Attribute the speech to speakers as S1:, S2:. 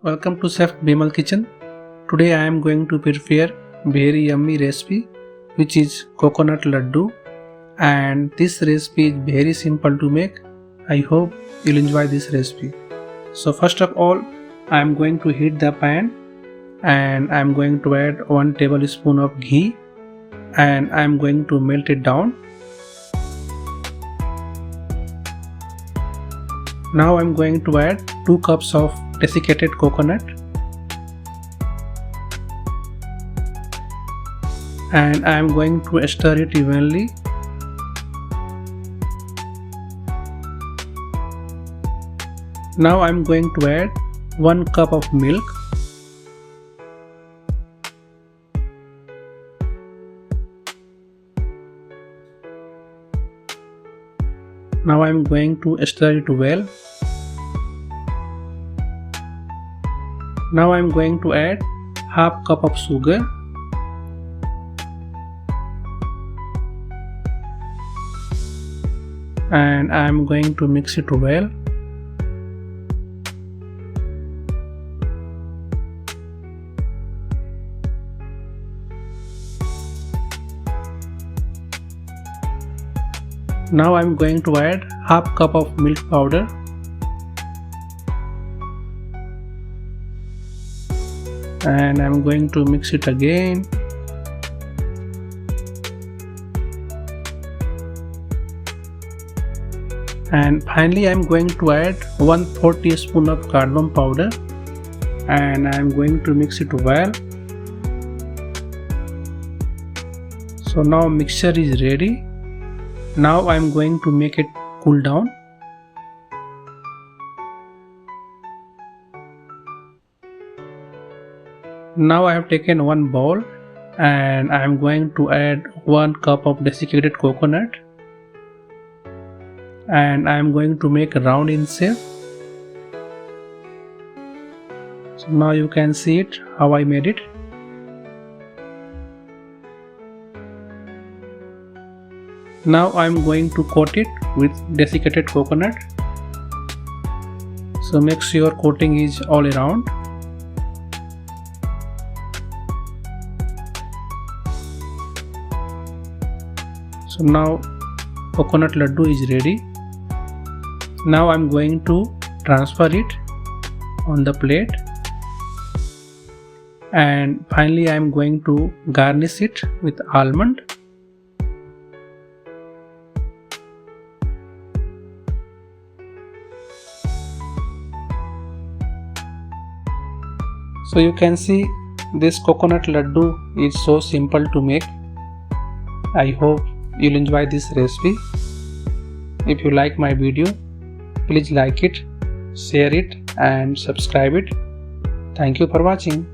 S1: Welcome to Chef Bimal kitchen. Today I am going to prepare very yummy recipe which is coconut laddu, and this recipe is very simple to make. I hope you'll enjoy this recipe. So first of all, I am going to heat the pan and I am going to add 1 tablespoon of ghee and I am going to melt it down. Now I am going to add 2 cups of desiccated coconut and I am going to stir it evenly. Now I am going to add 1 cup of milk. Now I am going to stir it well. Now I am going to add half cup of sugar and I am going to mix it well. Now I am going to add half cup of milk powder and I am going to mix it again. And finally I am going to add 1/4 teaspoon of cardamom powder and I am going to mix it well. So now mixture is ready. Now I am going to make it cool down. Now I have taken one bowl and I am going to add 1 cup of desiccated coconut and I am going to make a round in shape. So now you can see it how I made it. Now I am going to coat it with desiccated coconut. So make sure coating is all around. So now coconut laddu is ready. Now I am going to transfer it on the plate and finally I am going to garnish it with almond. So you can see this coconut laddu is so simple to make. I hope you'll enjoy this recipe. If you like my video, please like it, share it and subscribe it. Thank you for watching.